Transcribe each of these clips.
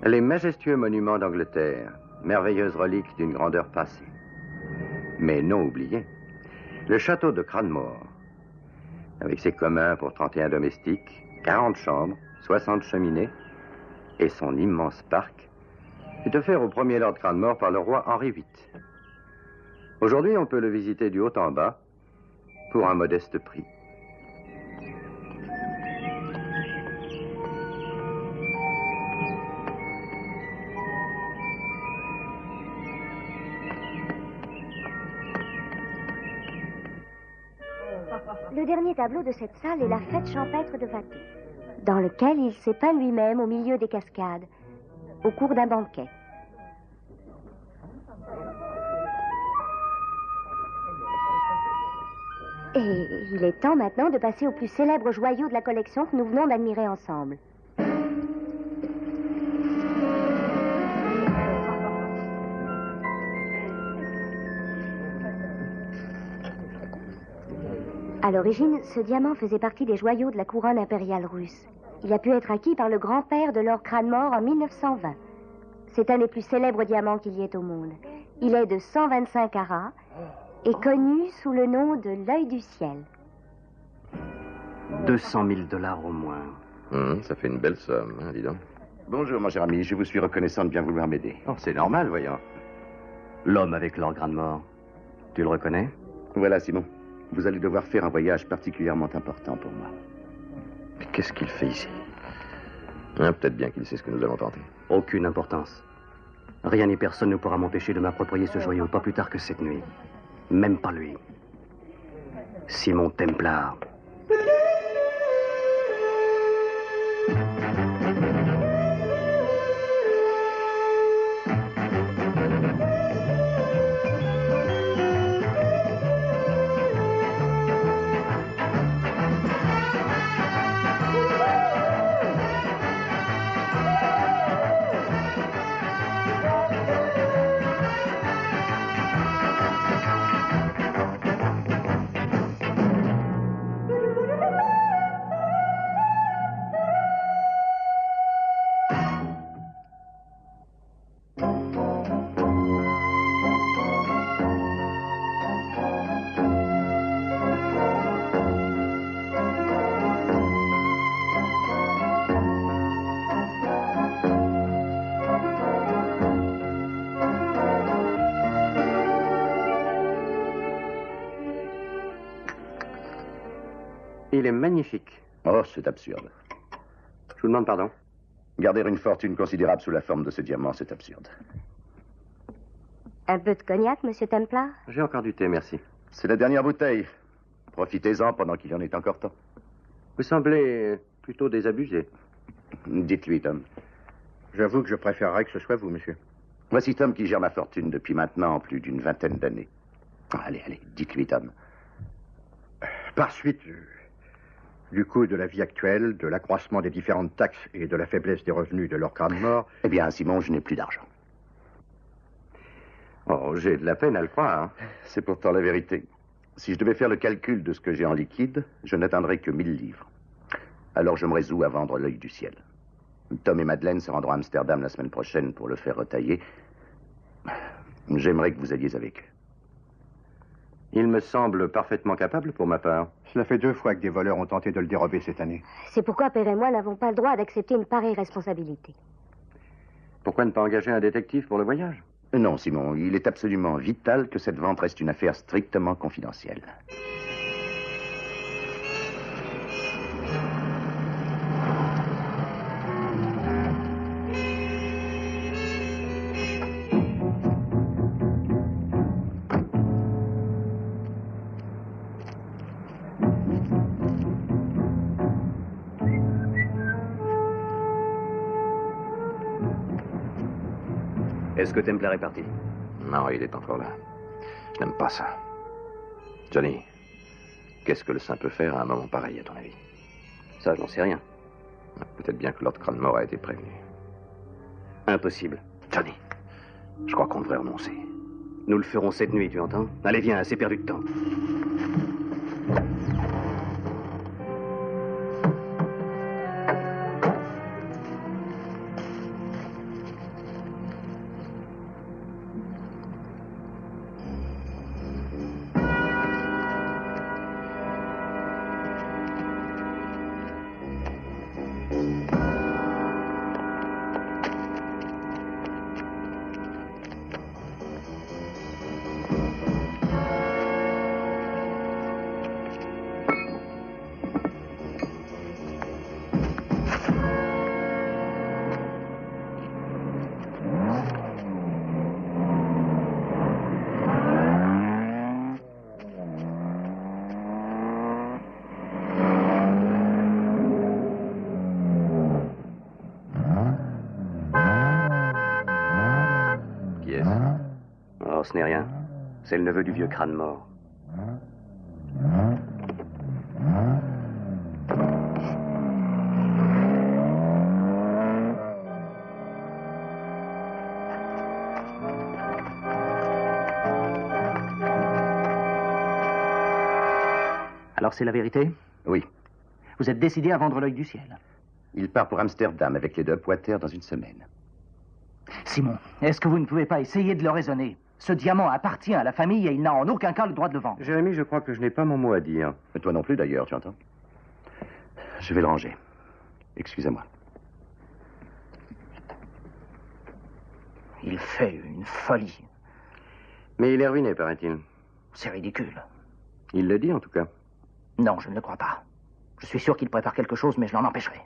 Les majestueux monuments d'Angleterre, merveilleuses reliques d'une grandeur passée. Mais non oubliées, le château de Cranmore, avec ses communs pour 31 domestiques, 40 chambres, 60 cheminées, et son immense parc, fut offert au premier Lord Cranmore par le roi Henri VIII. Aujourd'hui, on peut le visiter du haut en bas, pour un modeste prix. Le dernier tableau de cette salle est la fête champêtre de Watteau, dans lequel il s'est peint lui-même au milieu des cascades, au cours d'un banquet. Et il est temps maintenant de passer au plus célèbre joyau de la collection que nous venons d'admirer ensemble. À l'origine, ce diamant faisait partie des joyaux de la couronne impériale russe. Il a pu être acquis par le grand-père de Lord Cranmore en 1920. C'est un des plus célèbres diamants qu'il y ait au monde. Il est de 125 carats et connu sous le nom de l'œil du ciel. 200 000 $ au moins. Ça fait une belle somme, hein, dis donc. Bonjour, mon cher ami. Je vous suis reconnaissant de bien vouloir m'aider. Oh, c'est normal, voyons. L'homme avec Lord Cranmore, tu le reconnais? Voilà, Simon. Vous allez devoir faire un voyage particulièrement important pour moi. Mais qu'est-ce qu'il fait ici? Peut-être bien qu'il sait ce que nous allons tenter. Aucune importance. Rien ni personne ne pourra m'empêcher de m'approprier ce joyau, pas plus tard que cette nuit. Même pas lui. Simon Templar. Il est magnifique. Oh, c'est absurde. Je vous demande pardon. Garder une fortune considérable sous la forme de ce diamant, c'est absurde. Un peu de cognac, monsieur Templar? J'ai encore du thé, merci. C'est la dernière bouteille. Profitez-en pendant qu'il en est encore temps. Vous semblez plutôt désabusé. Dites-lui, Tom. J'avoue que je préférerais que ce soit vous, monsieur. Voici Tom qui gère ma fortune depuis maintenant plus d'une vingtaine d'années. Allez, dites-lui, Tom. Par suite du coût de la vie actuelle, de l'accroissement des différentes taxes et de la faiblesse des revenus de Lord Cranmore... Eh bien, Simon, je n'ai plus d'argent. Oh, j'ai de la peine à le croire. Hein. C'est pourtant la vérité. Si je devais faire le calcul de ce que j'ai en liquide, je n'atteindrais que 1000 livres. Alors je me résous à vendre l'œil du ciel. Tom et Madeleine se rendront à Amsterdam la semaine prochaine pour le faire retailler. J'aimerais que vous alliez avec eux. Il me semble parfaitement capable pour ma part. Cela fait 2 fois que des voleurs ont tenté de le dérober cette année. C'est pourquoi Père et moi n'avons pas le droit d'accepter une pareille responsabilité. Pourquoi ne pas engager un détective pour le voyage? Non, Simon, il est absolument vital que cette vente reste une affaire strictement confidentielle. Est-ce que Templar est parti? Non, il est encore là. Je n'aime pas ça. Johnny, qu'est-ce que le saint peut faire à un moment pareil, à ton avis? Ça, je n'en sais rien. Peut-être bien que Lord Cranmore a été prévenu. Impossible. Johnny, je crois qu'on devrait renoncer. Nous le ferons cette nuit, tu entends? Allez, viens, c'est perdu de temps. pièce. Oh, ce n'est rien. C'est le neveu du vieux crâne mort. Alors c'est la vérité? Oui. Vous êtes décidé à vendre l'œil du ciel? Il part pour Amsterdam avec les 2 Poiter dans une semaine. Simon, est-ce que vous ne pouvez pas essayer de le raisonner? Ce diamant appartient à la famille et il n'a en aucun cas le droit de le vendre. Jérémy, je crois que je n'ai pas mon mot à dire. Et toi non plus, d'ailleurs, tu entends? Je vais le ranger. Excusez-moi. Il fait une folie. Mais il est ruiné, paraît-il. C'est ridicule. Il le dit, en tout cas. Non, je ne le crois pas. Je suis sûr qu'il prépare quelque chose, mais je l'en empêcherai.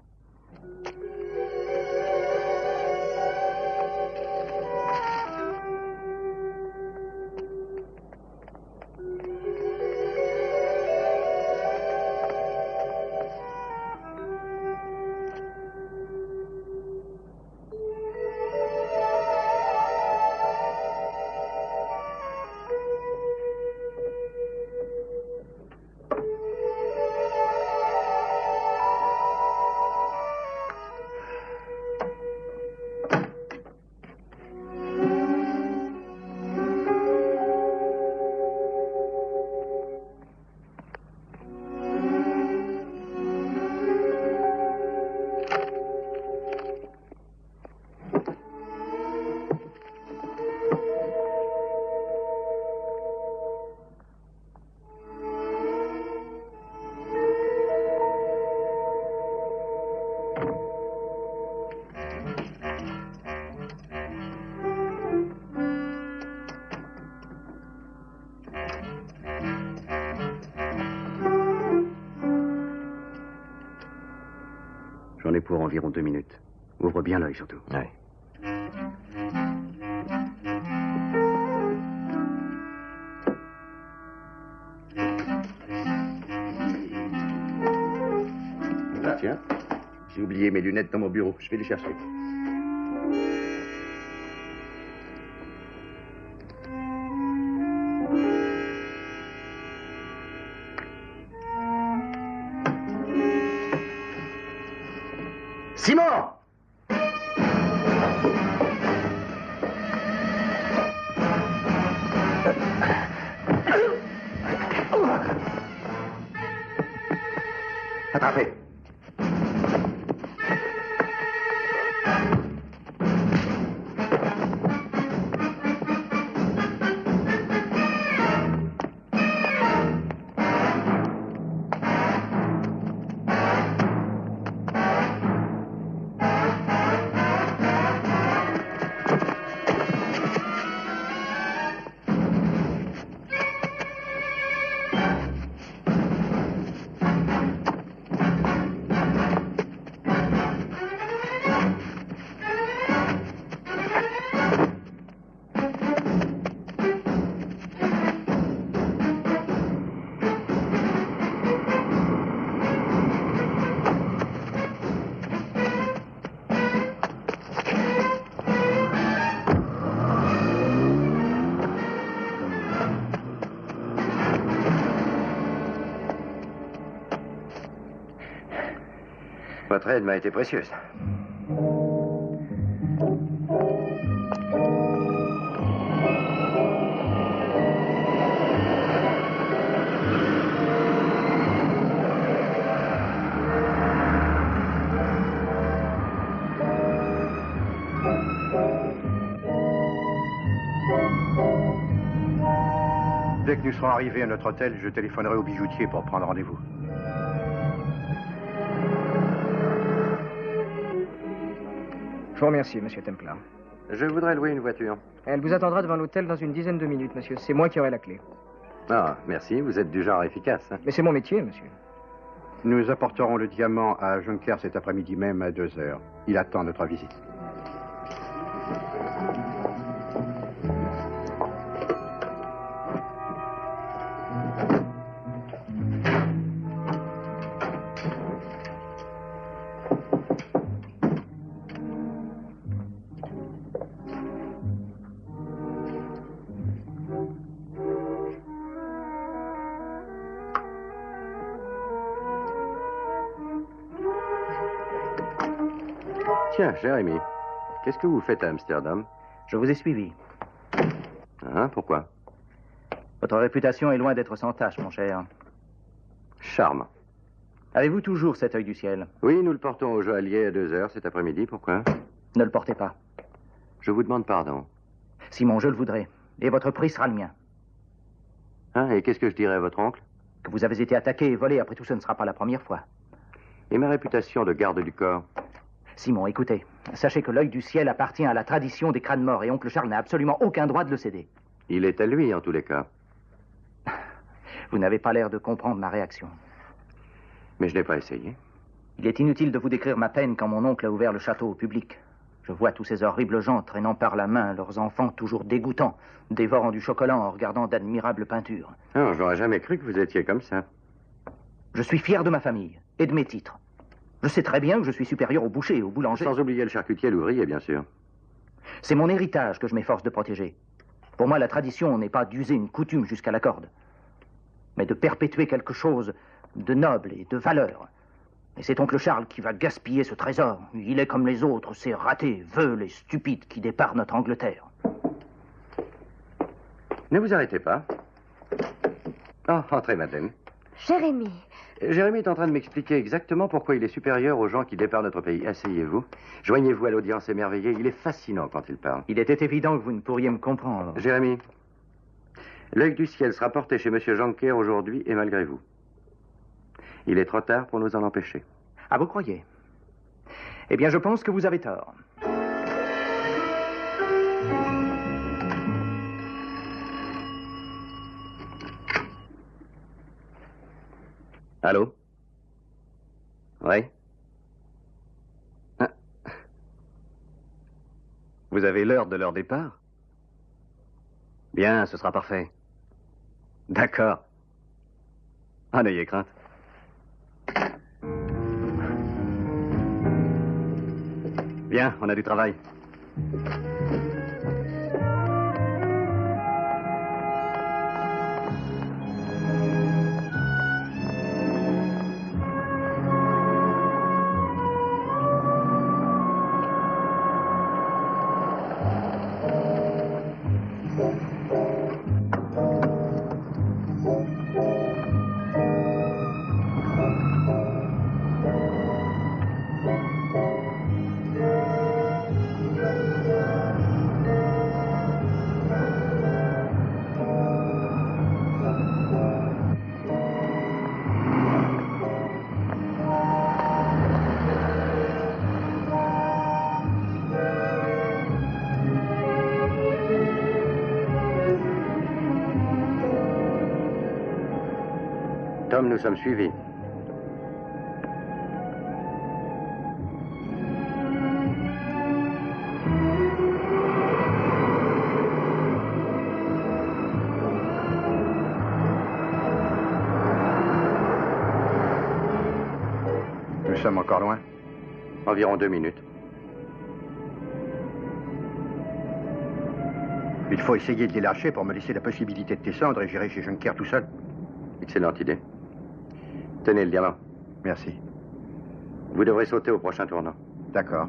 J'en ai pour environ 2 minutes. Ouvre bien l'œil, surtout. Oui. Là, tiens. J'ai oublié mes lunettes dans mon bureau. Je vais les chercher. Simon! Attrapé. Votre aide m'a été précieuse. Dès que nous serons arrivés à notre hôtel, je téléphonerai au bijoutier pour prendre rendez-vous. Je vous remercie, monsieur Templar. Je voudrais louer une voiture. Elle vous attendra devant l'hôtel dans une dizaine de minutes, monsieur. C'est moi qui aurai la clé. Ah, merci, vous êtes du genre efficace. Hein? Mais c'est mon métier, monsieur. Nous apporterons le diamant à Juncker cet après-midi même à 2h. Il attend notre visite. Tiens, Jérémy, qu'est-ce que vous faites à Amsterdam? Je vous ai suivi. Hein, pourquoi? Votre réputation est loin d'être sans tache, mon cher. Charmant. Avez-vous toujours cet œil du ciel? Oui, nous le portons au joaillier à 2h cet après-midi. Pourquoi? Ne le portez pas. Je vous demande pardon. Simon, je le voudrais. Et votre prix sera le mien. Hein, et qu'est-ce que je dirais à votre oncle? Que vous avez été attaqué et volé, après tout, ce ne sera pas la première fois. Et ma réputation de garde du corps? Simon, écoutez. Sachez que l'œil du ciel appartient à la tradition des crânes morts et oncle Charles n'a absolument aucun droit de le céder. Il est à lui, en tous les cas. Vous n'avez pas l'air de comprendre ma réaction. Mais je n'ai pas essayé. Il est inutile de vous décrire ma peine quand mon oncle a ouvert le château au public. Je vois tous ces horribles gens traînant par la main leurs enfants toujours dégoûtants, dévorant du chocolat en regardant d'admirables peintures. Non, j'aurais jamais cru que vous étiez comme ça. Je suis fier de ma famille et de mes titres. Je sais très bien que je suis supérieur au boucher et au boulanger. Sans oublier le charcutier et l'ouvrier, bien sûr. C'est mon héritage que je m'efforce de protéger. Pour moi, la tradition n'est pas d'user une coutume jusqu'à la corde, mais de perpétuer quelque chose de noble et de valeur. Et c'est oncle Charles qui va gaspiller ce trésor. Il est comme les autres, ces ratés, veules et stupides qui déparent notre Angleterre. Ne vous arrêtez pas. Ah, entrez, madame. Jérémy. Jérémy est en train de m'expliquer exactement pourquoi il est supérieur aux gens qui déparent notre pays. Asseyez-vous. Joignez-vous à l'audience émerveillée. Il est fascinant quand il parle. Il était évident que vous ne pourriez me comprendre. Jérémy, l'œil du ciel sera porté chez M. Jonker aujourd'hui et malgré vous. Il est trop tard pour nous en empêcher. Ah, vous croyez? Eh bien, je pense que vous avez tort. Allô? Oui? Ah. Vous avez l'heure de leur départ? Bien, ce sera parfait. D'accord. Ah, n'ayez crainte. Bien, on a du travail. Tom, nous sommes suivis. Nous sommes encore loin? Environ 2 minutes. Il faut essayer de les lâcher pour me laisser la possibilité de descendre et j'irai chez Junker tout seul. Excellente idée. Tenez le diamant. Merci. Vous devrez sauter au prochain tournant. D'accord.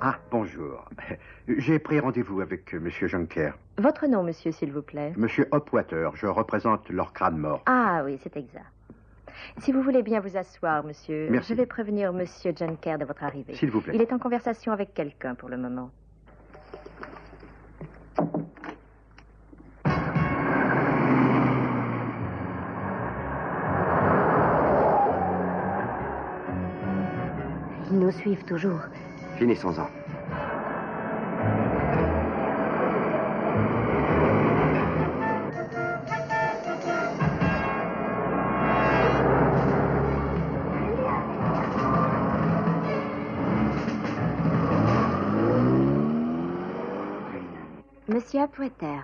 Ah, bonjour. J'ai pris rendez-vous avec Monsieur Junker. Votre nom, monsieur, s'il vous plaît? Monsieur Hopwater, je représente Lord Cranmore. Ah oui, c'est exact. Si vous voulez bien vous asseoir, monsieur, Merci. je vais prévenir monsieur Junker de votre arrivée. S'il vous plaît. Il est en conversation avec quelqu'un pour le moment. Ils nous suivent toujours. Finissons-en. Monsieur Apwater.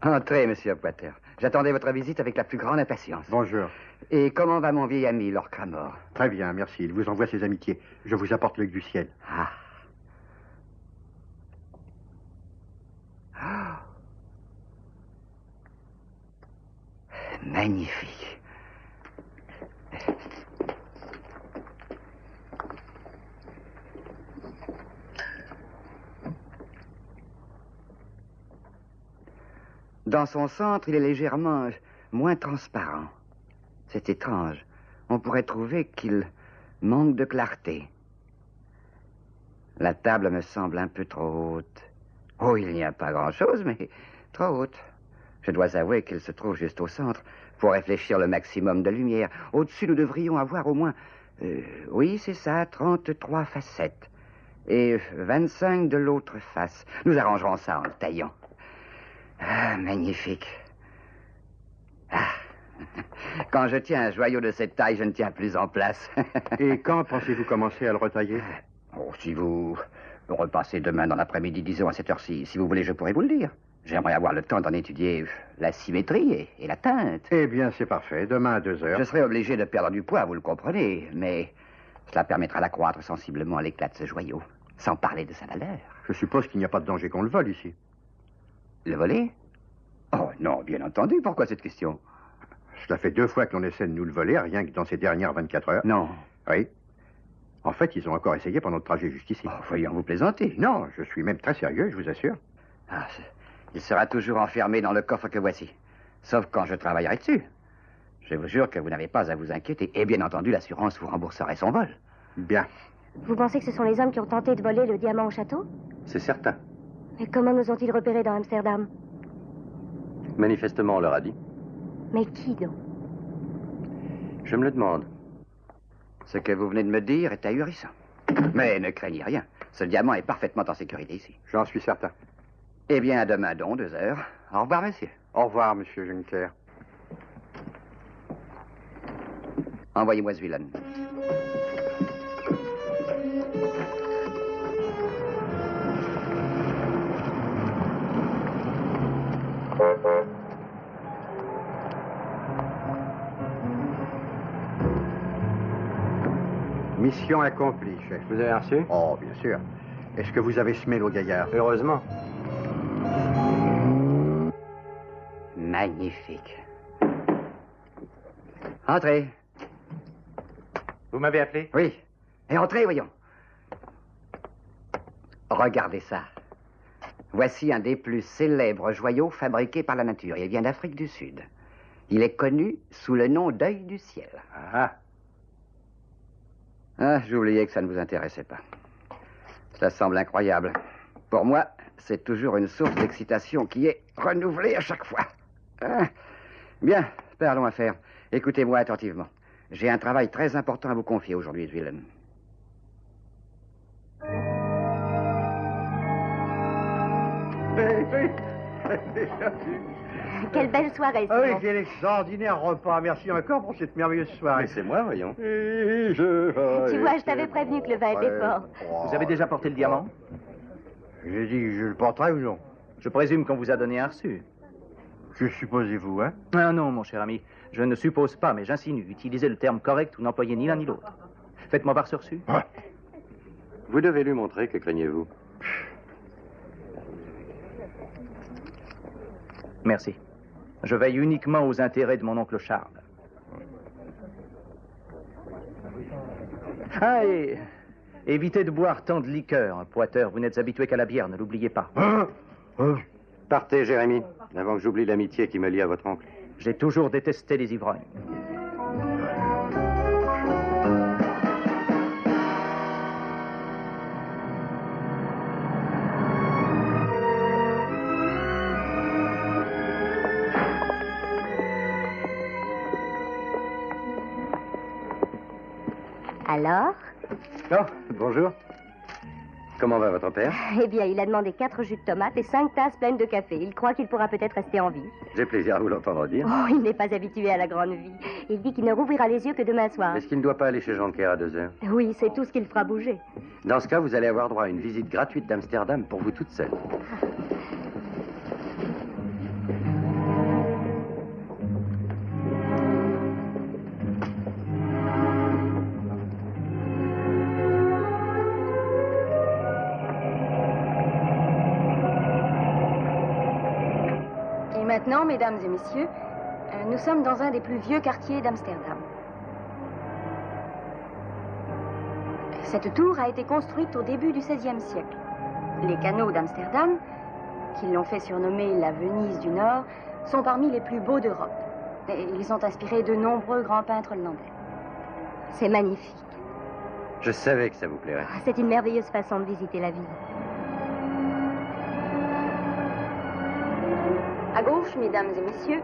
Entrez, monsieur Apwater. J'attendais votre visite avec la plus grande impatience. Bonjour. Et comment va mon vieil ami, Lord Cranmore? Très bien, merci. Il vous envoie ses amitiés. Je vous apporte l'œil du ciel. Ah. Ah. Magnifique. Dans son centre, il est légèrement moins transparent. C'est étrange. On pourrait trouver qu'il manque de clarté. La table me semble un peu trop haute. Oh, il n'y a pas grand-chose, mais trop haute. Je dois avouer qu'il se trouve juste au centre pour réfléchir le maximum de lumière. Au-dessus, nous devrions avoir au moins... oui, c'est ça, 33 facettes. Et 25 de l'autre face. Nous arrangerons ça en le taillant. Ah, magnifique. Ah. Quand je tiens un joyau de cette taille, je ne tiens plus en place. Et quand pensez-vous commencer à le retailler? Oh, si vous repassez demain dans l'après-midi, disons à cette heure-ci, si vous voulez, je pourrais vous le dire. J'aimerais avoir le temps d'en étudier la symétrie et la teinte. Eh bien, c'est parfait. Demain à 2 heures. Je serai obligé de perdre du poids, vous le comprenez, mais cela permettra d'accroître sensiblement l'éclat de ce joyau, sans parler de sa valeur. Je suppose qu'il n'y a pas de danger qu'on le vole ici. Le voler? Oh non, bien entendu. Pourquoi cette question? Cela fait 2 fois que l'on essaie de nous le voler, rien que dans ces dernières 24 heures. Non. Oui. En fait, ils ont encore essayé pendant le trajet jusqu'ici. Oh, voyons, vous plaisantez. Non, je suis même très sérieux, je vous assure. Ah, il sera toujours enfermé dans le coffre que voici. Sauf quand je travaillerai dessus. Je vous jure que vous n'avez pas à vous inquiéter. Et bien entendu, l'assurance vous rembourserait son vol. Bien. Vous pensez que ce sont les hommes qui ont tenté de voler le diamant au château? C'est certain. Et comment nous ont-ils repérés dans Amsterdam? Manifestement, on leur a dit. Mais qui donc? Je me le demande. Ce que vous venez de me dire est ahurissant. Mais ne craignez rien. Ce diamant est parfaitement en sécurité ici. J'en suis certain. Eh bien, à demain donc, 2 heures. Au revoir, monsieur. Au revoir, monsieur Juncker. Envoyez-moi Zwillen. Mission accomplie, chef. Vous avez reçu? Oh, bien sûr. Est-ce que vous avez semé l'eau gaillard? Heureusement. Magnifique. Entrez. Vous m'avez appelé? Oui. Et entrez, voyons. Regardez ça. Voici un des plus célèbres joyaux fabriqués par la nature. Il vient d'Afrique du Sud. Il est connu sous le nom d'œil du ciel. Ah. Ah, j'oubliais que ça ne vous intéressait pas. Cela semble incroyable. Pour moi, c'est toujours une source d'excitation qui est renouvelée à chaque fois. Ah. Bien, parlons affaires. Écoutez-moi attentivement. J'ai un travail très important à vous confier aujourd'hui, Zwillen. Quelle belle soirée, Ah oui, Simon. quel extraordinaire repas. Merci encore pour cette merveilleuse soirée. Mais c'est moi, voyons. Tu vois, je t'avais prévenu que le vin était fort. Vous avez déjà porté le diamant? J'ai dit que je le porterai ou non? Je présume qu'on vous a donné un reçu. Que supposez-vous, hein? Ah non, mon cher ami. Je ne suppose pas, mais j'insinue. Utilisez le terme correct ou n'employez ni l'un ni l'autre. Faites-moi voir ce reçu. Ah. Vous devez lui montrer, que craignez-vous? Merci. Je veille uniquement aux intérêts de mon oncle Charles. Ah, et évitez de boire tant de liqueur, Poiter. Vous n'êtes habitué qu'à la bière, ne l'oubliez pas. Partez, Jérémy, avant que j'oublie l'amitié qui me lie à votre oncle. J'ai toujours détesté les ivrognes. Alors? Oh, bonjour. Comment va votre père? Eh bien, il a demandé 4 jus de tomate et 5 tasses pleines de café. Il croit qu'il pourra peut-être rester en vie. J'ai plaisir à vous l'entendre dire. Oh, il n'est pas habitué à la grande vie. Il dit qu'il ne rouvrira les yeux que demain soir. Est-ce qu'il ne doit pas aller chez Jonker à 2h? Oui, c'est tout ce qu'il fera bouger. Dans ce cas, vous allez avoir droit à une visite gratuite d'Amsterdam pour vous toute seule. Maintenant, mesdames et messieurs, nous sommes dans un des plus vieux quartiers d'Amsterdam. Cette tour a été construite au début du XVIe siècle. Les canaux d'Amsterdam, qui l'ont fait surnommer la Venise du Nord, sont parmi les plus beaux d'Europe. Et ils ont inspiré de nombreux grands peintres hollandais. C'est magnifique. Je savais que ça vous plairait. C'est une merveilleuse façon de visiter la ville. À gauche, mesdames et messieurs,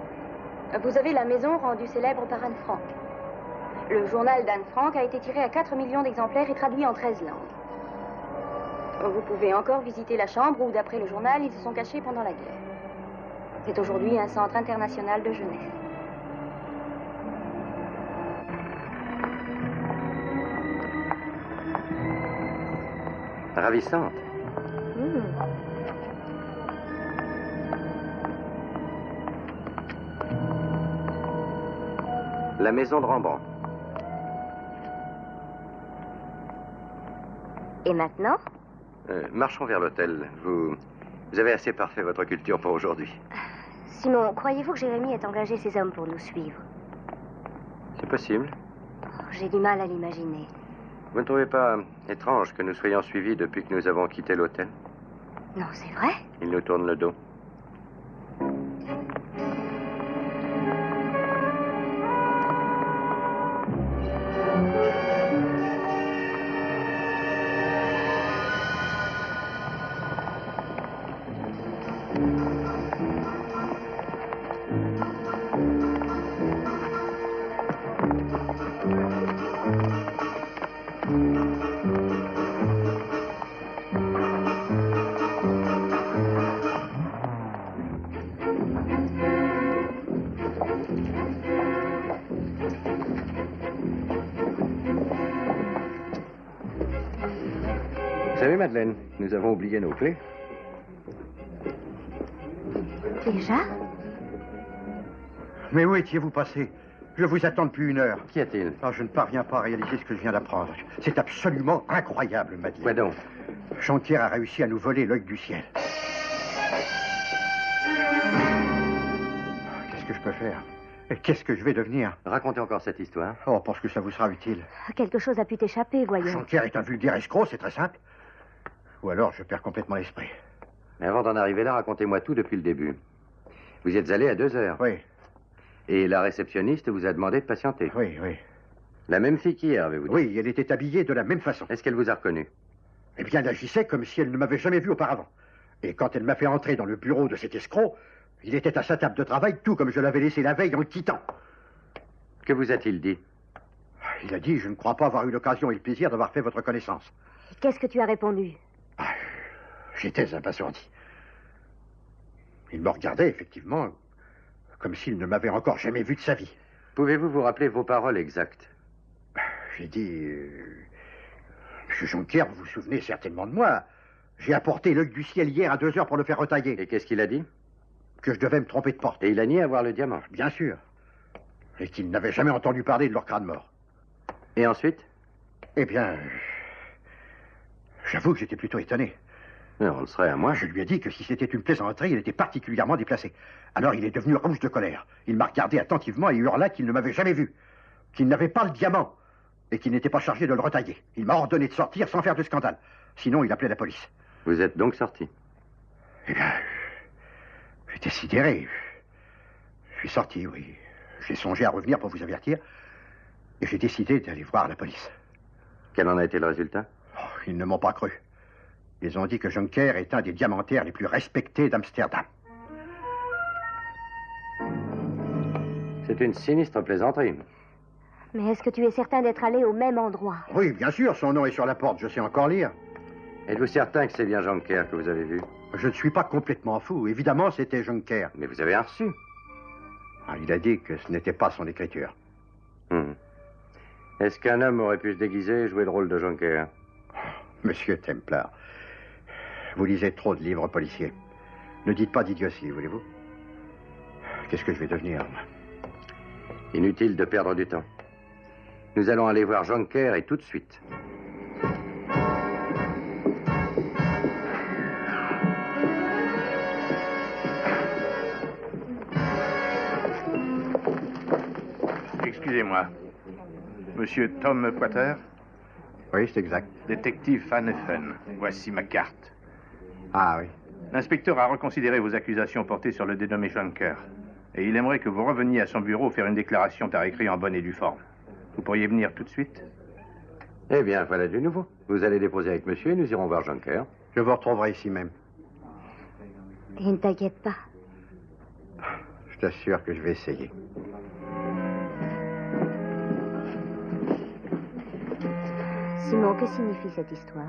vous avez la maison rendue célèbre par Anne Frank. Le journal d'Anne Frank a été tiré à 4 millions d'exemplaires et traduit en 13 langues. Vous pouvez encore visiter la chambre où, d'après le journal, ils se sont cachés pendant la guerre. C'est aujourd'hui un centre international de jeunesse. Ravissante. La maison de Rembrandt. Et maintenant? Marchons vers l'hôtel. Vous avez assez parfait votre culture pour aujourd'hui. Simon, croyez-vous que Jérémy ait engagé ces hommes pour nous suivre? C'est possible. J'ai du mal à l'imaginer. Vous ne trouvez pas étrange que nous soyons suivis depuis que nous avons quitté l'hôtel? Non, c'est vrai? Ils nous tournent le dos. Vous savez, Madeleine, nous avons oublié nos clés. Déjà? Mais où étiez-vous passé? Je vous attends depuis 1 heure. Qu'y a-t-il? Oh, je ne parviens pas à réaliser ce que je viens d'apprendre. C'est absolument incroyable, Madeleine. Quoi donc? Jonker a réussi à nous voler l'œil du ciel. Qu'est-ce que je peux faire? Et qu'est-ce que je vais devenir? Racontez encore cette histoire. Oh, parce que ça vous sera utile. Quelque chose a pu t'échapper, voyons. Jonker est un vulgaire escroc, c'est très simple. Ou alors je perds complètement l'esprit. Mais avant d'en arriver là, racontez-moi tout depuis le début. Vous êtes allé à 2h. Oui. Et la réceptionniste vous a demandé de patienter. Oui, oui. La même fille qu'hier, avez-vous dit? Oui, elle était habillée de la même façon. Est-ce qu'elle vous a reconnu? Eh bien, elle agissait comme si elle ne m'avait jamais vu auparavant. Et quand elle m'a fait entrer dans le bureau de cet escroc, il était à sa table de travail, tout comme je l'avais laissé la veille en le quittant. Que vous a-t-il dit? Il a dit, je ne crois pas avoir eu l'occasion et le plaisir d'avoir fait votre connaissance. Qu'est-ce que tu as répondu? J'étais abasourdi. Il me regardait, effectivement, comme s'il ne m'avait encore jamais vu de sa vie. Pouvez-vous vous rappeler vos paroles exactes? J'ai dit... Monsieur Jonker, vous vous souvenez certainement de moi. J'ai apporté l'œil du ciel hier à 2h pour le faire retailler. Et qu'est-ce qu'il a dit? Que je devais me tromper de porte. Et il a nié avoir le diamant? Bien sûr. Et qu'il n'avait jamais entendu parler de leur crâne mort. Et ensuite? Eh bien... J'avoue que j'étais plutôt étonné. On le serait à moi. Je lui ai dit que si c'était une plaisanterie, il était particulièrement déplacé. Alors il est devenu rouge de colère. Il m'a regardé attentivement et hurla qu'il ne m'avait jamais vu. Qu'il n'avait pas le diamant. Et qu'il n'était pas chargé de le retailler. Il m'a ordonné de sortir sans faire de scandale. Sinon, il appelait la police. Vous êtes donc sorti? Eh bien... J'étais sidéré. Je suis sorti, oui. J'ai songé à revenir pour vous avertir. Et j'ai décidé d'aller voir la police. Quel en a été le résultat? Oh, ils ne m'ont pas cru. Ils ont dit que Jonker est un des diamantaires les plus respectés d'Amsterdam. C'est une sinistre plaisanterie. Mais est-ce que tu es certain d'être allé au même endroit? Oui, bien sûr, son nom est sur la porte, je sais encore lire. Êtes-vous certain que c'est bien Jonker que vous avez vu? Je ne suis pas complètement fou. Évidemment, c'était Jonker. Mais vous avez un reçu. Ah, il a dit que ce n'était pas son écriture. Est-ce qu'un homme aurait pu se déguiser et jouer le rôle de Jonker? Monsieur Templar, vous lisez trop de livres policiers. Ne dites pas d'idiotie, voulez-vous? Qu'est-ce que je vais devenir, moi? Inutile de perdre du temps. Nous allons aller voir Jonker et tout de suite. Excusez-moi. Monsieur Tom Poiter? Oui, c'est exact. Détective Van Effen. Voici ma carte. Ah oui. L'inspecteur a reconsidéré vos accusations portées sur le dénommé Jonker. Et il aimerait que vous reveniez à son bureau faire une déclaration par écrit en bonne et due forme. Vous pourriez venir tout de suite? Eh bien, voilà du nouveau. Vous allez déposer avec monsieur et nous irons voir Jonker. Je vous retrouverai ici même. Et ne t'inquiète pas. Je t'assure que je vais essayer. Simon, que signifie cette histoire?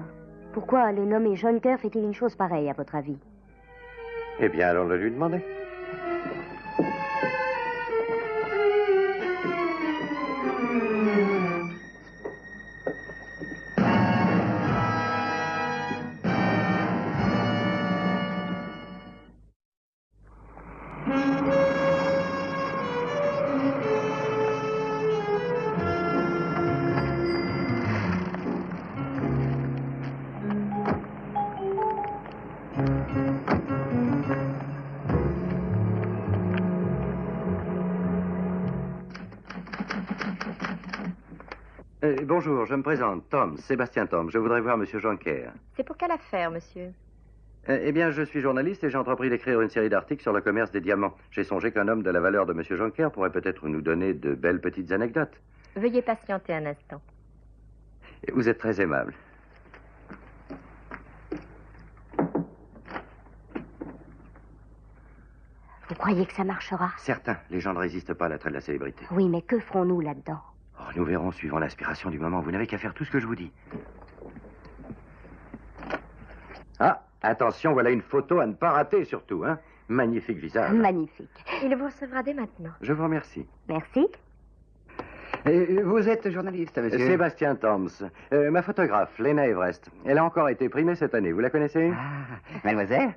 Pourquoi le nommé Jonker fait-il une chose pareille, à votre avis? Eh bien, allons le lui demander. Bonjour, je me présente, Tom, Sébastien Tom. Je voudrais voir monsieur Jonker. C'est pour quelle affaire, monsieur? Eh bien, je suis journaliste et j'ai entrepris d'écrire une série d'articles sur le commerce des diamants. J'ai songé qu'un homme de la valeur de monsieur Jonker pourrait peut-être nous donner de belles petites anecdotes. Veuillez patienter un instant. Vous êtes très aimable. Vous croyez que ça marchera? Certain, les gens ne résistent pas à l'attrait de la célébrité. Oui, mais que ferons-nous là-dedans? Oh, nous verrons suivant l'inspiration du moment. Vous n'avez qu'à faire tout ce que je vous dis. Ah, attention, voilà une photo à ne pas rater surtout, hein. Magnifique visage. Magnifique. Il vous recevra dès maintenant. Je vous remercie. Merci. Vous êtes journaliste, monsieur? Sébastien Toms. Ma photographe, Lena Everest. Elle a encore été primée cette année. Vous la connaissez? Ah, mademoiselle,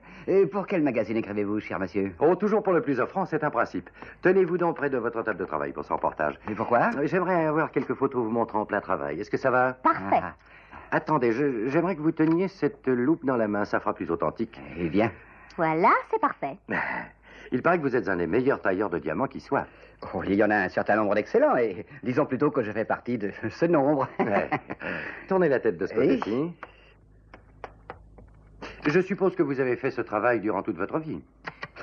pour quel magazine écrivez-vous, cher monsieur? Oh, toujours pour le plus offrant, c'est un principe. Tenez-vous donc près de votre table de travail pour ce reportage. Et pourquoi? J'aimerais avoir quelques photos vous montrant en plein travail. Est-ce que ça va? Parfait. Attendez, j'aimerais que vous teniez cette loupe dans la main. Ça fera plus authentique. Eh bien. Voilà, c'est parfait. Il paraît que vous êtes un des meilleurs tailleurs de diamants qui soit. Oh, il y en a un certain nombre d'excellents, et disons plutôt que je fais partie de ce nombre. Tournez la tête de ce côté-ci. Je suppose que vous avez fait ce travail durant toute votre vie.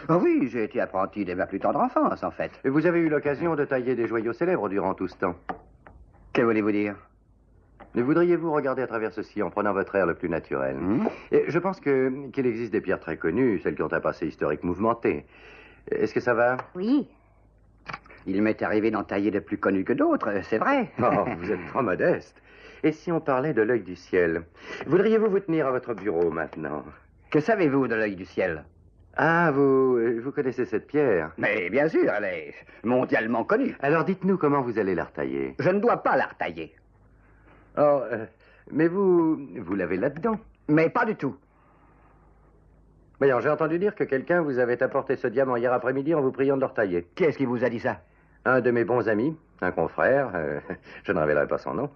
Oh oui, j'ai été apprenti dès ma plus tendre enfance, en fait. Et vous avez eu l'occasion de tailler des joyaux célèbres durant tout ce temps. Que voulez-vous dire? Ne voudriez-vous regarder à travers ceci en prenant votre air le plus naturel? Et je pense qu'il existe des pierres très connues, celles qui ont un passé historique mouvementé. Est-ce que ça va? Oui. Il m'est arrivé d'en tailler de plus connus que d'autres, c'est vrai. Oh, vous êtes trop modeste. Et si on parlait de l'œil du ciel? Voudriez-vous vous tenir à votre bureau maintenant? Que savez-vous de l'œil du ciel? Ah, vous connaissez cette pierre? Mais bien sûr, elle est mondialement connue. Alors dites-nous comment vous allez la retailler. Je ne dois pas la retailler. Oh, mais vous l'avez là-dedans? Mais pas du tout. Voyons, j'ai entendu dire que quelqu'un vous avait apporté ce diamant hier après-midi en vous priant de le retailler. Qui est-ce qui vous a dit ça? Un de mes bons amis, un confrère. Je ne révélerai pas son nom.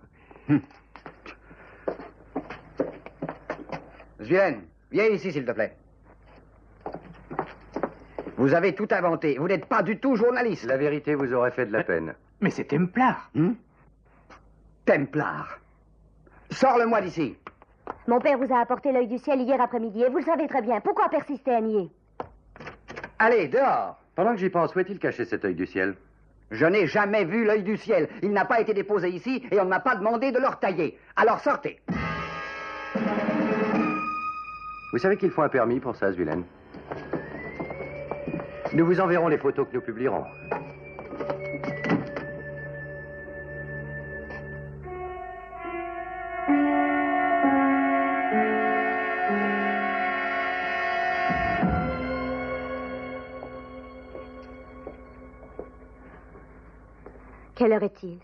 Sven, viens ici, s'il te plaît. Vous avez tout inventé. Vous n'êtes pas du tout journaliste. La vérité vous aurait fait de la peine. Mais c'est Templar. Templar. Sors-le-moi d'ici. Mon père vous a apporté l'œil du ciel hier après-midi, et vous le savez très bien. Pourquoi persister à nier? Allez, dehors. Pendant que j'y pense, où est-il caché cet œil du ciel? Je n'ai jamais vu l'œil du ciel. Il n'a pas été déposé ici et on ne m'a pas demandé de le retailler. Alors sortez. Vous savez qu'il faut un permis pour ça, Svulen. Nous vous enverrons les photos que nous publierons. Quelle heure est-il?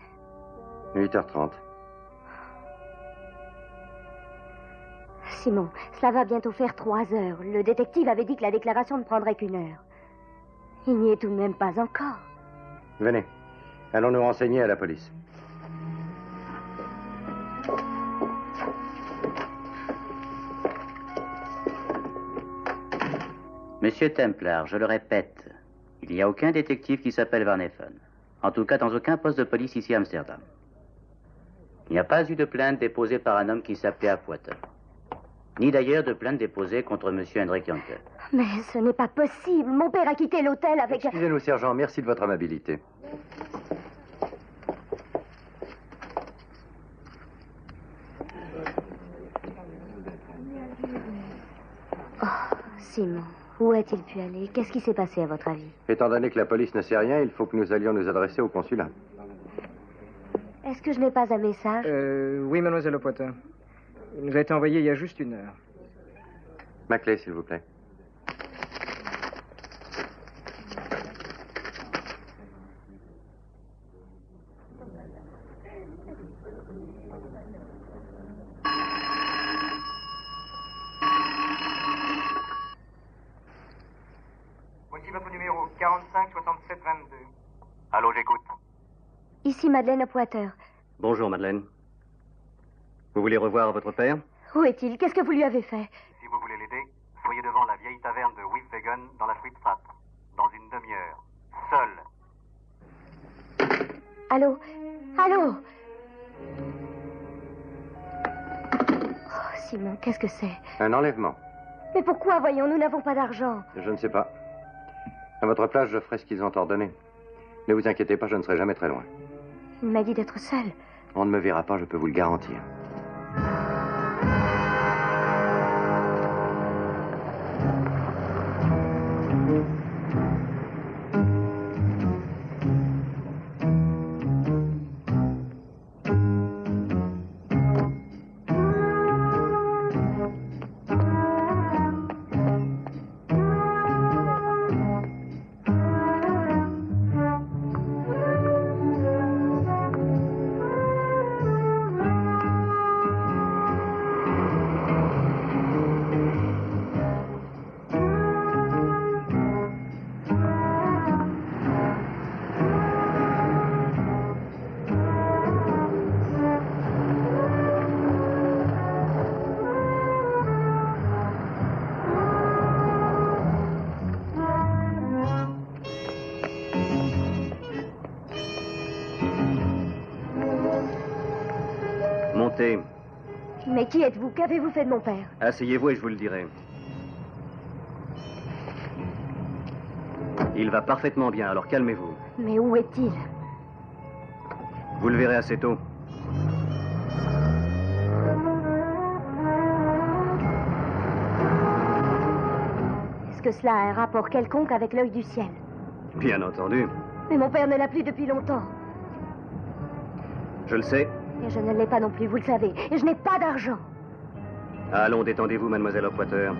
8h30. Simon, cela va bientôt faire 3 heures. Le détective avait dit que la déclaration ne prendrait qu'1 heure. Il n'y est tout de même pas encore. Venez. Allons nous renseigner à la police. Monsieur Templar, je le répète, il n'y a aucun détective qui s'appelle Van Effen. En tout cas, dans aucun poste de police ici à Amsterdam. Il n'y a pas eu de plainte déposée par un homme qui s'appelait Apwater. Ni d'ailleurs de plainte déposée contre monsieur Hendrik Jonker. Mais ce n'est pas possible. Mon père a quitté l'hôtel avec... Excusez-nous, sergent. Merci de votre amabilité. Oh, Simon, où a-t-il pu aller? Qu'est-ce qui s'est passé, à votre avis? Étant donné que la police ne sait rien, il faut que nous allions nous adresser au consulat. Est-ce que je n'ai pas un message? Oui, mademoiselle Opoitin. Il nous a été envoyé il y a juste 1 heure. Ma clé, s'il vous plaît. Voici votre numéro, 45 67 22. Allô, j'écoute. Ici Madeleine Apwater. Bonjour, Madeleine. Vous voulez revoir votre père? Où est-il? Qu'est-ce que vous lui avez fait? Si vous voulez l'aider, soyez devant la vieille taverne de Wiefwegen dans la Fruitstraat. Dans une demi-heure. Seul. Allô? Allô? Oh, Simon, qu'est-ce que c'est? Un enlèvement. Mais pourquoi, voyons, nous n'avons pas d'argent. Je ne sais pas. À votre place, je ferai ce qu'ils ont ordonné. Ne vous inquiétez pas, je ne serai jamais très loin. Il m'a dit d'être seul. On ne me verra pas, je peux vous le garantir. Montez. Mais qui êtes-vous? Qu'avez-vous fait de mon père? Asseyez-vous et je vous le dirai. Il va parfaitement bien, alors calmez-vous. Mais où est-il? Vous le verrez assez tôt. Est-ce que cela a un rapport quelconque avec l'œil du ciel? Bien entendu. Mais mon père ne l'a plus depuis longtemps. Je le sais. Et je ne l'ai pas non plus, vous le savez. Et je n'ai pas d'argent. Allons, détendez-vous, mademoiselle Opwater.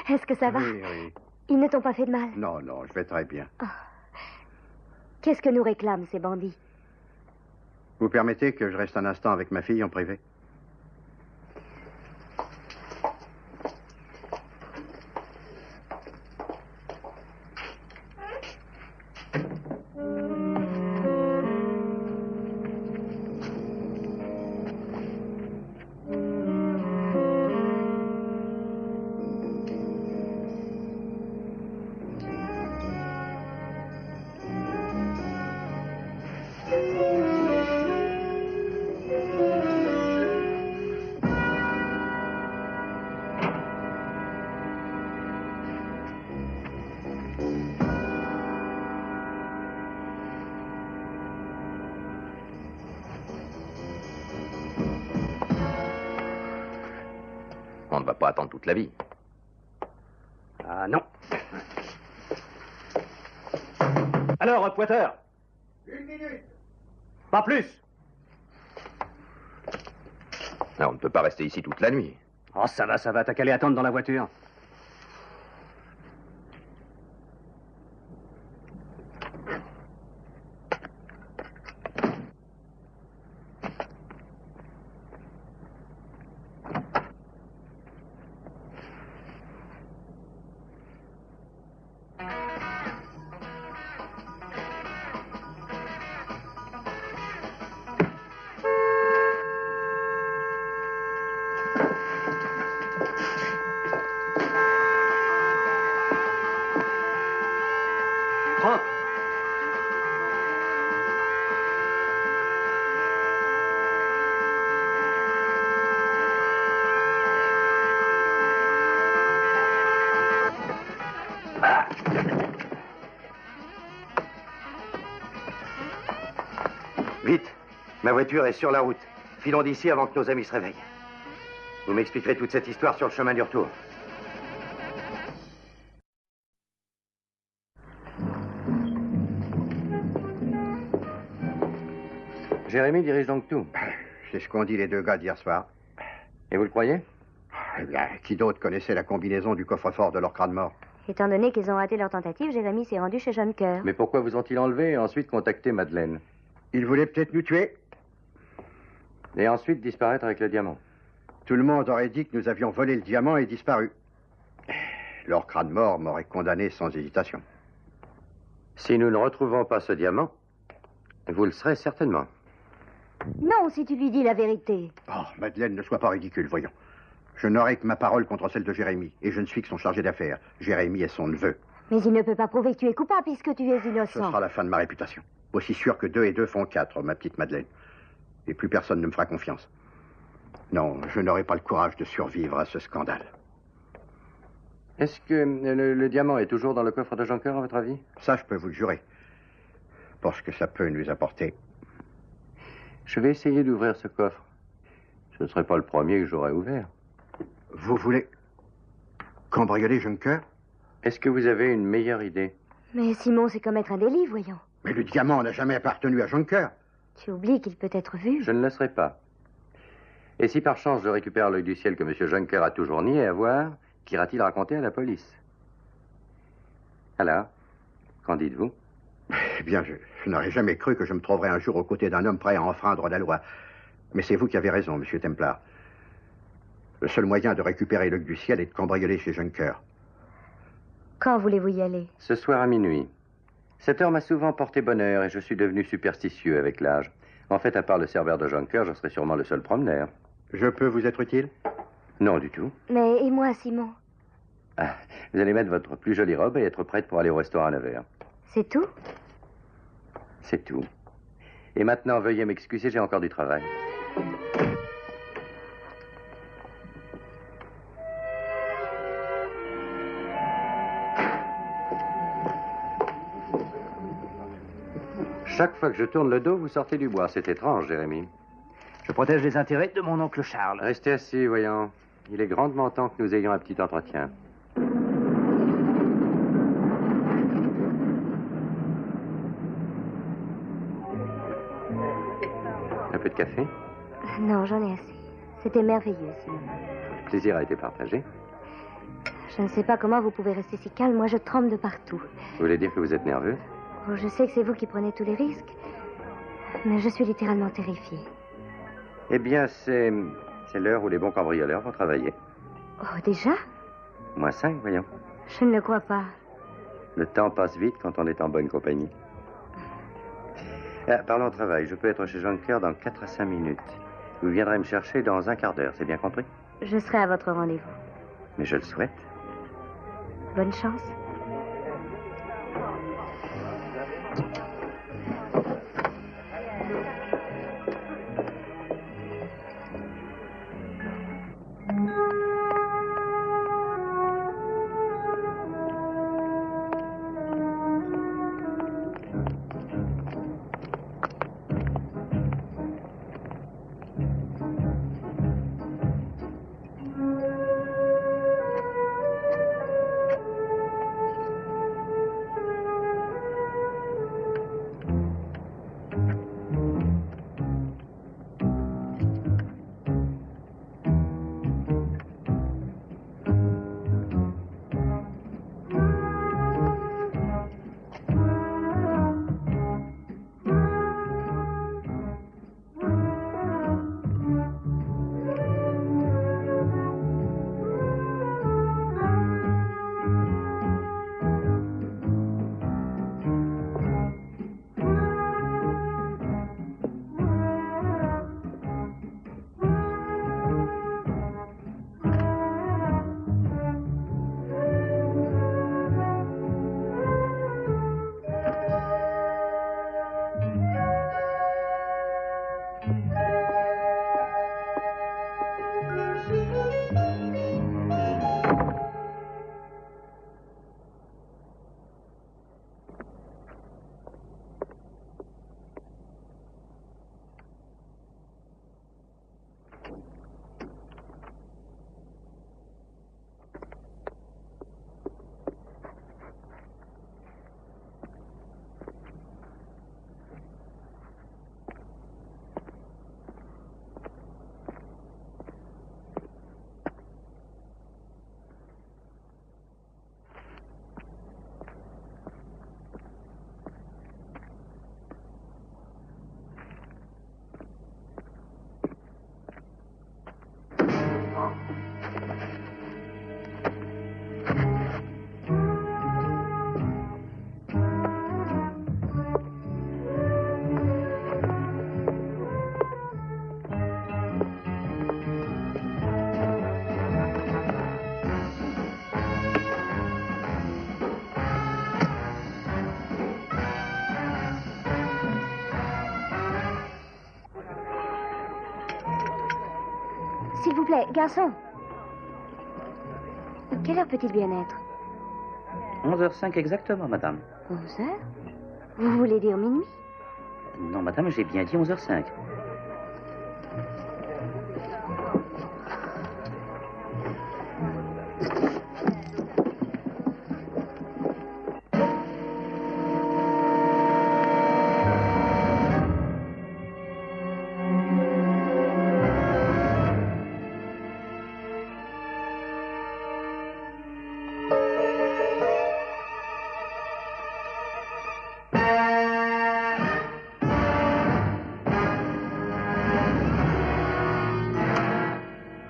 Est-ce que ça va? Oui, oui. Ils ne t'ont pas fait de mal? Non, non, je vais très bien. Oh. Qu'est-ce que nous réclament ces bandits? Vous permettez que je reste un instant avec ma fille en privé? On ne va pas attendre toute la vie. Ah non. Alors, Pointeur. 1 minute. Pas plus. Ah, on ne peut pas rester ici toute la nuit. Oh, ça va, t'as qu'à aller attendre dans la voiture. Vite, ma voiture est sur la route. Filons d'ici avant que nos amis se réveillent. Vous m'expliquerez toute cette histoire sur le chemin du retour. Jérémy dirige donc tout. C'est ce qu'ont dit les deux gars d'hier soir. Et vous le croyez? Eh bien, qui d'autre connaissait la combinaison du coffre-fort de leur crâne mort? Étant donné qu'ils ont raté leur tentative, Jérémy s'est rendu chez Jonker. Mais pourquoi vous ont-ils enlevé et ensuite contacté Madeleine? Ils voulaient peut-être nous tuer. Et ensuite disparaître avec le diamant. Tout le monde aurait dit que nous avions volé le diamant et disparu. Leur crâne mort m'aurait condamné sans hésitation. Si nous ne retrouvons pas ce diamant, vous le serez certainement. Non, si tu lui dis la vérité. Oh, Madeleine, ne sois pas ridicule, voyons. Je n'aurai que ma parole contre celle de Jérémy, et je ne suis que son chargé d'affaires. Jérémy est son neveu. Mais il ne peut pas prouver que tu es coupable puisque tu es Ce innocent. sera la fin de ma réputation. Aussi sûr que 2 et 2 font 4, ma petite Madeleine. Et plus personne ne me fera confiance. Non, je n'aurai pas le courage de survivre à ce scandale. Est-ce que le diamant est toujours dans le coffre de Jonker, à votre avis? Ça, je peux vous le jurer. Pour ce que ça peut nous apporter. Je vais essayer d'ouvrir ce coffre. Ce ne serait pas le premier que j'aurais ouvert. Vous voulez cambrioler Jonker? Est-ce que vous avez une meilleure idée? Mais Simon, c'est commettre un délit, voyons. Mais le diamant n'a jamais appartenu à Jonker. Tu oublies qu'il peut être vu. Je ne le serai pas. Et si par chance je récupère l'œil du ciel que M. Jonker a toujours nié avoir, qu'ira-t-il raconter à la police? Alors, qu'en dites-vous? Eh bien, je n'aurais jamais cru que je me trouverais un jour aux côtés d'un homme prêt à enfreindre la loi. Mais c'est vous qui avez raison, M. Templar. Le seul moyen de récupérer l'œil du ciel est de cambrioler chez Jonker. Quand voulez-vous y aller? Ce soir à minuit. Cette heure m'a souvent porté bonheur et je suis devenu superstitieux avec l'âge. En fait, à part le serveur de Jonker, je serai sûrement le seul promeneur. Je peux vous être utile? Non, du tout. Mais et moi, Simon? Ah, vous allez mettre votre plus jolie robe et être prête pour aller au restaurant à 9h. C'est tout? C'est tout. Et maintenant, veuillez m'excuser, j'ai encore du travail. Chaque fois que je tourne le dos, vous sortez du bois. C'est étrange, Jérémy. Je protège les intérêts de mon oncle Charles. Restez assis, voyons. Il est grandement temps que nous ayons un petit entretien. Un peu de café? Non, j'en ai assez. C'était merveilleux, Simon. Le plaisir a été partagé. Je ne sais pas comment vous pouvez rester si calme. Moi, je tremble de partout. Vous voulez dire que vous êtes nerveux? Oh, je sais que c'est vous qui prenez tous les risques. Mais je suis littéralement terrifiée. Eh bien, c'est l'heure où les bons cambrioleurs vont travailler. Oh, déjà? -5, voyons. Je ne le crois pas. Le temps passe vite quand on est en bonne compagnie. Parlons travail. Je peux être chez Jonker dans 4 à 5 minutes. Vous viendrez me chercher dans un quart d'heure, c'est bien compris? Je serai à votre rendez-vous. Mais je le souhaite. Bonne chance. S'il vous plaît, garçon. Quelle heure peut-il bien être? 11h05 exactement, madame. 11h? Vous voulez dire minuit? Non, madame, j'ai bien dit 11h05.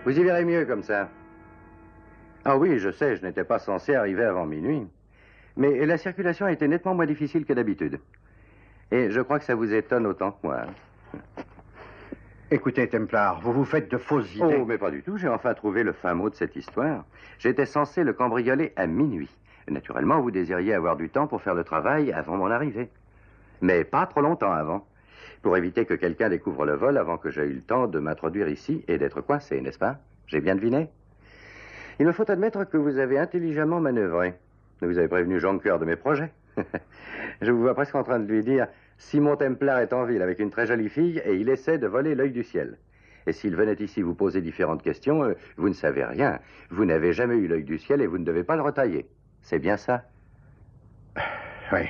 Vous y verrez mieux comme ça. Ah oui, je sais, je n'étais pas censé arriver avant minuit. Mais la circulation a été nettement moins difficile que d'habitude. Et je crois que ça vous étonne autant que moi. Écoutez, Templar, vous vous faites de fausses idées. Oh, mais pas du tout. J'ai enfin trouvé le fin mot de cette histoire. J'étais censé le cambrioler à minuit. Naturellement, vous désiriez avoir du temps pour faire le travail avant mon arrivée. Mais pas trop longtemps avant. Pour éviter que quelqu'un découvre le vol avant que j'aie eu le temps de m'introduire ici et d'être coincé, n'est-ce pas? J'ai bien deviné. Il me faut admettre que vous avez intelligemment manœuvré. Vous avez prévenu Jonker de mes projets. Je vous vois presque en train de lui dire, Simon Templar est en ville avec une très jolie fille et il essaie de voler l'œil du ciel. Et s'il venait ici vous poser différentes questions, vous ne savez rien. Vous n'avez jamais eu l'œil du ciel et vous ne devez pas le retailler. C'est bien ça? Oui.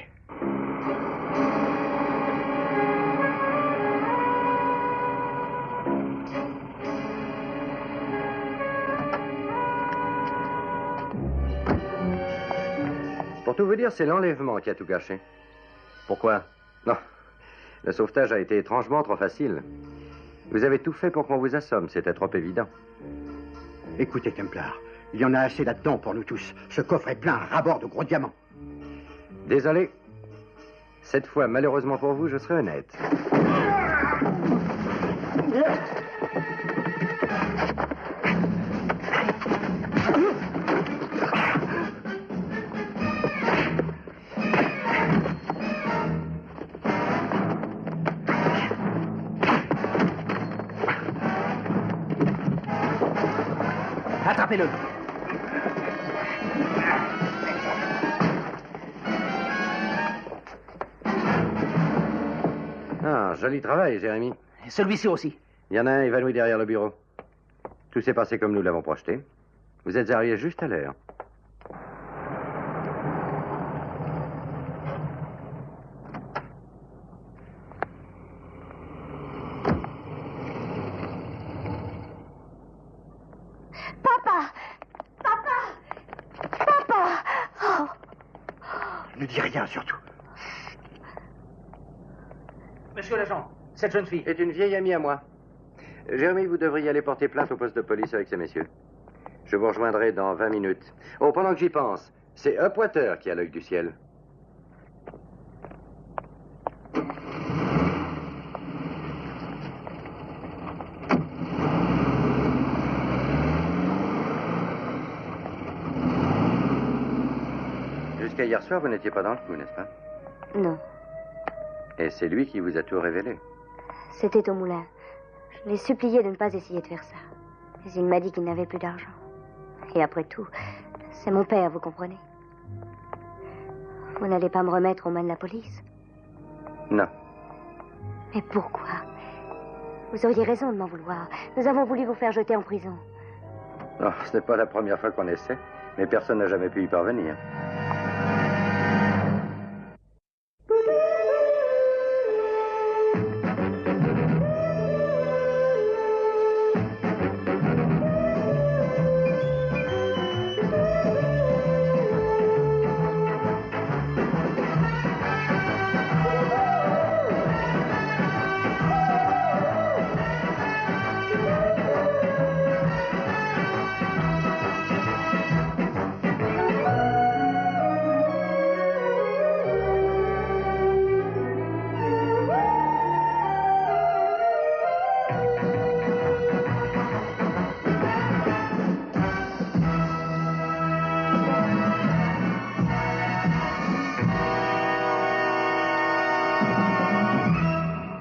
Pour tout vous dire, c'est l'enlèvement qui a tout gâché. Pourquoi? Non, le sauvetage a été étrangement trop facile. Vous avez tout fait pour qu'on vous assomme, c'était trop évident. Écoutez, Templar, il y en a assez là-dedans pour nous tous. Ce coffre est plein à ras-bord de gros diamants. Désolé. Cette fois, malheureusement pour vous, je serai honnête. Attrapez-le. Ah, joli travail, Jérémy. Celui-ci aussi. Il y en a un évanoui derrière le bureau. Tout s'est passé comme nous l'avons projeté. Vous êtes arrivé juste à l'heure. Ne dis rien, surtout. Monsieur l'agent, cette jeune fille est une vieille amie à moi. Jérémy, vous devriez aller porter plainte au poste de police avec ces messieurs. Je vous rejoindrai dans 20 minutes. Oh, pendant que j'y pense, c'est Upwater qui a l'œil du ciel. Jusqu'à hier soir, vous n'étiez pas dans le coup, n'est-ce pas? Non. Et c'est lui qui vous a tout révélé? C'était au moulin. Je l'ai supplié de ne pas essayer de faire ça. Mais il m'a dit qu'il n'avait plus d'argent. Et après tout, c'est mon père, vous comprenez? Vous n'allez pas me remettre aux mains de la police? Non. Mais pourquoi? Vous auriez raison de m'en vouloir. Nous avons voulu vous faire jeter en prison. Non, ce n'est pas la première fois qu'on essaie, mais personne n'a jamais pu y parvenir.